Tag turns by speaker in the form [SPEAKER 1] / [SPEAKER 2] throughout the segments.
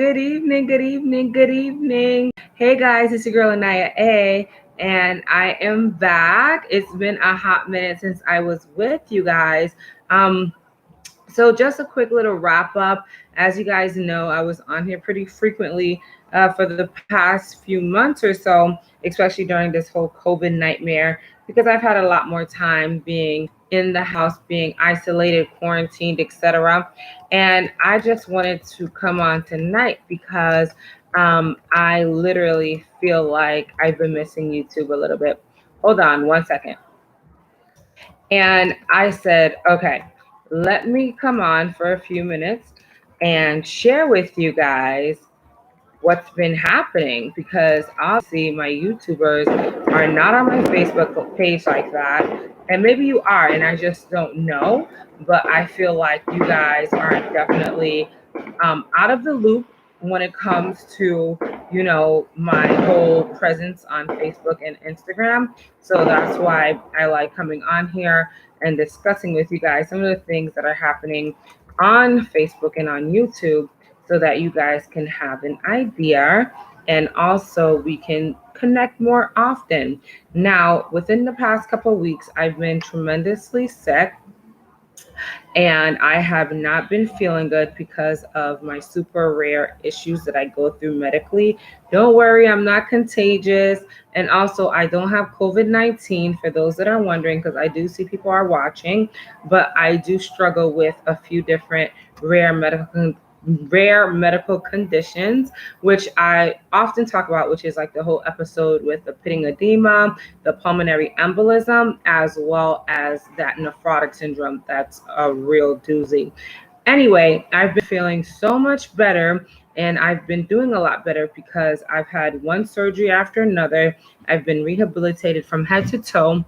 [SPEAKER 1] Good evening, good evening, good evening. Hey guys, it's your girl Aniya A, and I am back. It's been a hot minute since I was with you guys. Um, so just a quick little wrap up. As you guys know, I was on here pretty frequently for the past few months or so, especially during this whole COVID nightmare, because I've had a lot more time being in the house, being isolated, quarantined, etc. And I just wanted to come on tonight because I literally feel like I've been missing YouTube a little bit. Hold on one second. And I said, okay, let me come on for a few minutes and share with you guys what's been happening, because obviously my YouTubers are not on my Facebook page like that. And maybe you are, and I just don't know. But I feel like you guys are definitely out of the loop when it comes to, my whole presence on Facebook and Instagram. So that's why I like coming on here and discussing with you guys some of the things that are happening on Facebook and on YouTube, so that you guys can have an idea, and also we can connect more often. Now, within the past couple of weeks, I've been tremendously sick, and I have not been feeling good because of my super rare issues that I go through medically. Don't worry, I'm not contagious. And also, I don't have COVID-19, for those that are wondering, because I do see people are watching, but I do struggle with a few different rare medical conditions, which I often talk about, which is like the whole episode with the pitting edema, the pulmonary embolism, as well as that nephrotic syndrome. That's a real doozy. Anyway, I've been feeling so much better, and I've been doing a lot better because I've had one surgery after another. I've been rehabilitated from head to toe.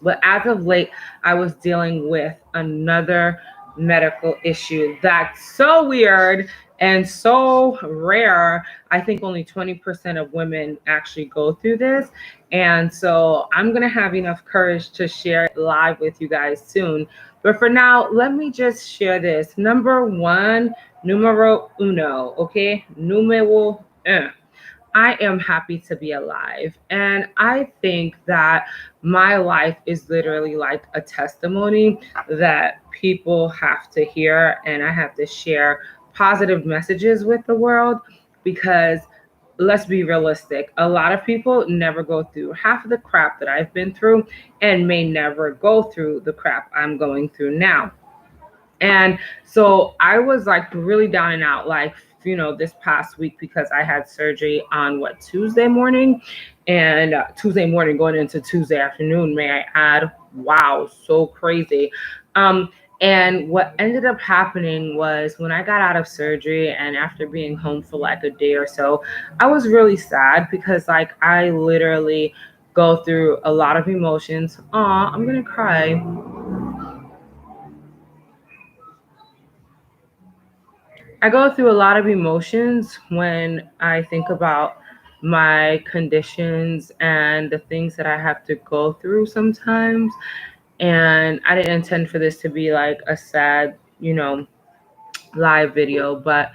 [SPEAKER 1] But as of late, I was dealing with another medical issue that's so weird and so rare. I think only 20% of women actually go through this. And so I'm going to have enough courage to share it live with you guys soon. But for now, let me just share this. Number one, numero uno, okay? Numero un. I am happy to be alive. And I think that my life is literally like a testimony that people have to hear, and I have to share positive messages with the world, because let's be realistic. A lot of people never go through half of the crap that I've been through, and may never go through the crap I'm going through now. And so I was like really down and out, like, this past week, because I had surgery on Tuesday morning, and Tuesday morning going into Tuesday afternoon, may I add. Wow, so crazy. Um, and what ended up happening was, when I got out of surgery and after being home for like a day or so, I was really sad, because like I literally go through a lot of emotions. Aw, I'm gonna cry. I go through a lot of emotions when I think about my conditions and the things that I have to go through sometimes. And I didn't intend for this to be like a sad, live video, but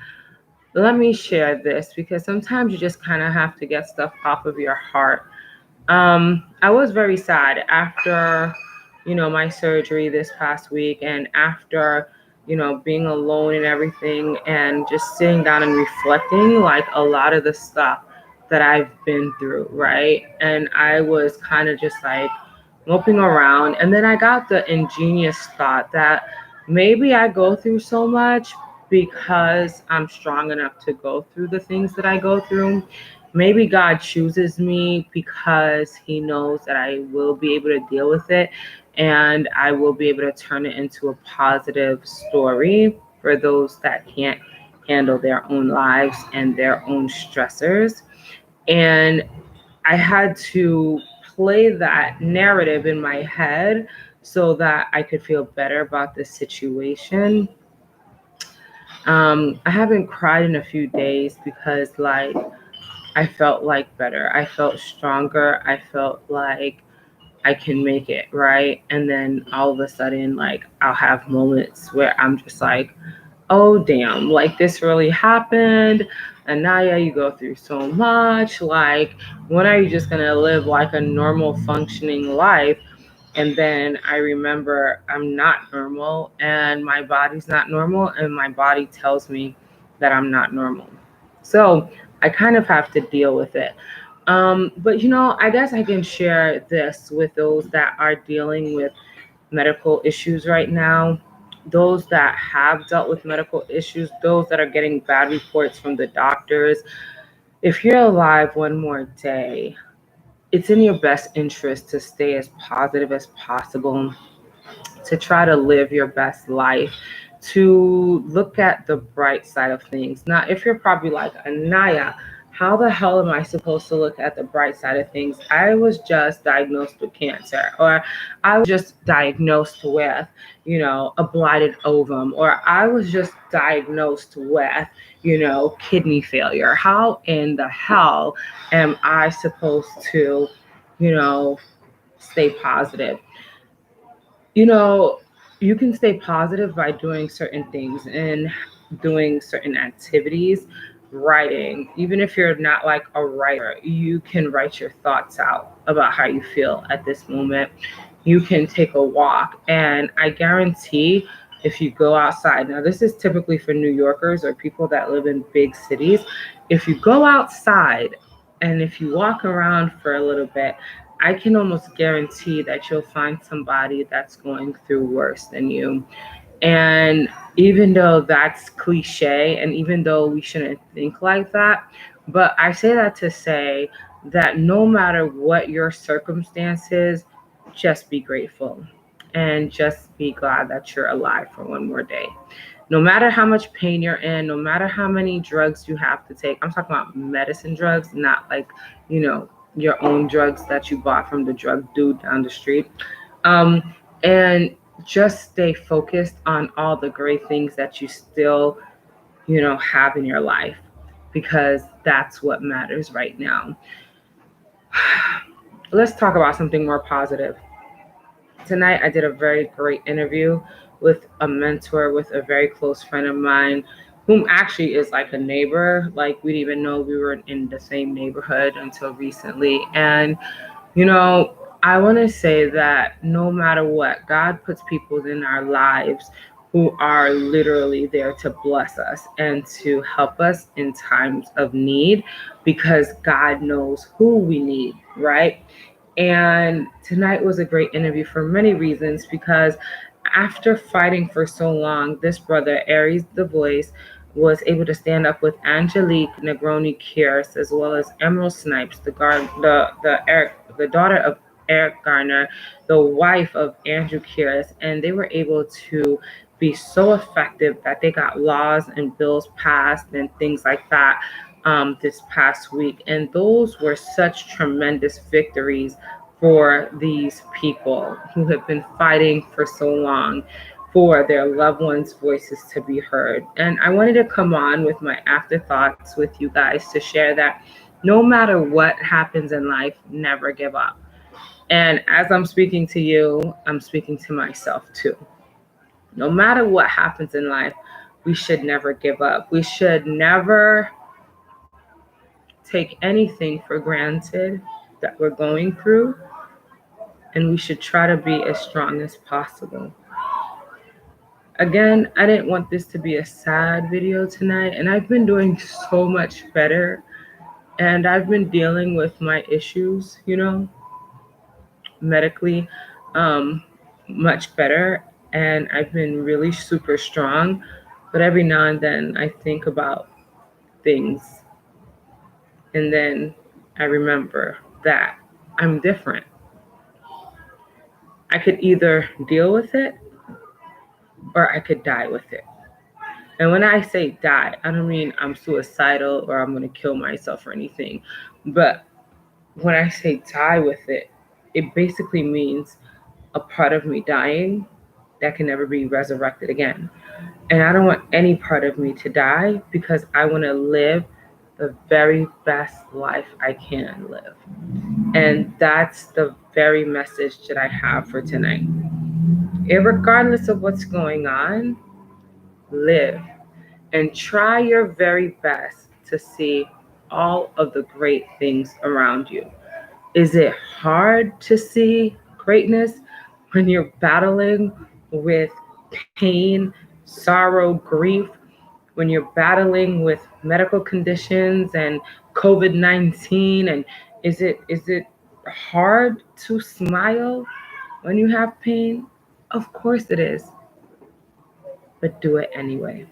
[SPEAKER 1] let me share this, because sometimes you just kind of have to get stuff off of your heart. I was very sad after, my surgery this past week, and after, being alone and everything, and just sitting down and reflecting like a lot of the stuff that I've been through, right? And I was kind of just like moping around, and then I got the ingenious thought that maybe I go through so much because I'm strong enough to go through the things that I go through. Maybe God chooses me because he knows that I will be able to deal with it, and I will be able to turn it into a positive story for those that can't handle their own lives and their own stressors. And I had to play that narrative in my head so that I could feel better about the situation. I haven't cried in a few days because, like, I felt like better. I felt stronger. I felt like I can make it, right? And then all of a sudden, like, I'll have moments where I'm just like, oh damn, like this really happened. Anaya, you go through so much. Like, when are you just gonna live like a normal functioning life? And then I remember I'm not normal and my body's not normal, and my body tells me that I'm not normal. So I kind of have to deal with it. But I guess I can share this with those that are dealing with medical issues right now, those that have dealt with medical issues, those that are getting bad reports from the doctors. If you're alive one more day, it's in your best interest to stay as positive as possible, to try to live your best life, to look at the bright side of things. Now, if you're probably like, Anaya, how the hell am I supposed to look at the bright side of things? I was just diagnosed with cancer, or I was just diagnosed with, a blighted ovum, or I was just diagnosed with, kidney failure. How in the hell am I supposed to, you know, stay positive? you know, you can stay positive by doing certain things and doing certain activities, writing. Even if you're not like a writer, you can write your thoughts out about how you feel at this moment. You can take a walk. And I guarantee if you go outside, now this is typically for New Yorkers or people that live in big cities, if you go outside and if you walk around for a little bit, I can almost guarantee that you'll find somebody that's going through worse than you. And even though that's cliche, and even though we shouldn't think like that, but I say that to say that no matter what your circumstances, just be grateful and just be glad that you're alive for one more day. No matter how much pain you're in, no matter how many drugs you have to take, I'm talking about medicine drugs, not like, your own drugs that you bought from the drug dude down the street. And just stay focused on all the great things that you still, have in your life, because that's what matters right now. Let's talk about something more positive. Tonight, I did a very great interview with a mentor, with a very close friend of mine, whom actually is like a neighbor. Like, we didn't even know we were in the same neighborhood until recently. And, I want to say that no matter what, God puts people in our lives who are literally there to bless us and to help us in times of need, because God knows who we need, right? And tonight was a great interview for many reasons, because after fighting for so long, this brother, Aries the Voice, was able to stand up with Angelique Negroni Kieris, as well as Emerald Snipes, the daughter of Eric Garner, the wife of Andrew Kieris, and they were able to be so effective that they got laws and bills passed and things like that this past week. And those were such tremendous victories for these people who have been fighting for so long for their loved ones' voices to be heard. And I wanted to come on with my afterthoughts with you guys to share that no matter what happens in life, never give up. And as I'm speaking to you, I'm speaking to myself too. No matter what happens in life, we should never give up. We should never take anything for granted that we're going through, and we should try to be as strong as possible. Again, I didn't want this to be a sad video tonight, and I've been doing so much better, and I've been dealing with my issues, medically, um, much better, and I've been really super strong. But every now and then I think about things, and then I remember that I'm different. I could either deal with it or I could die with it. And when I say die, I don't mean I'm suicidal or I'm going to kill myself or anything. But when I say die with it, it basically means a part of me dying that can never be resurrected again. And I don't want any part of me to die, because I want to live the very best life I can live. And that's the very message that I have for tonight. Irregardless of what's going on, live. and try your very best to see all of the great things around you. Is it hard to see greatness when you're battling with pain, sorrow, grief, when you're battling with medical conditions and COVID-19? And is it hard to smile when you have pain? Of course it is, but do it anyway.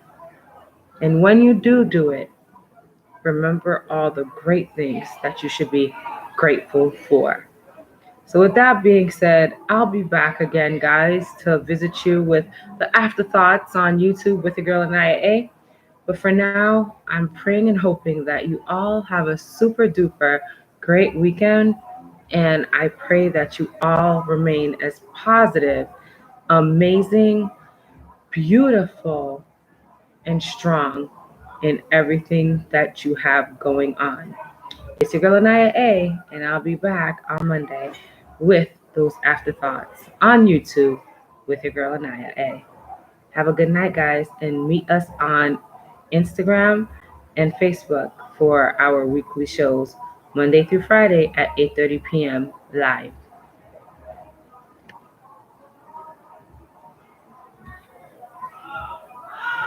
[SPEAKER 1] And when you do it, remember all the great things that you should be grateful for. So, with that being said, I'll be back again, guys, to visit you with the afterthoughts on YouTube with your girl Aniya A. But for now, I'm praying and hoping that you all have a super duper great weekend. And I pray that you all remain as positive, amazing, beautiful, and strong in everything that you have going on. It's your girl Aniya A, and I'll be back on Monday with those afterthoughts on YouTube with your girl Aniya A. Have a good night, guys, and meet us on Instagram and Facebook for our weekly shows Monday through Friday at 8:30 p.m. live.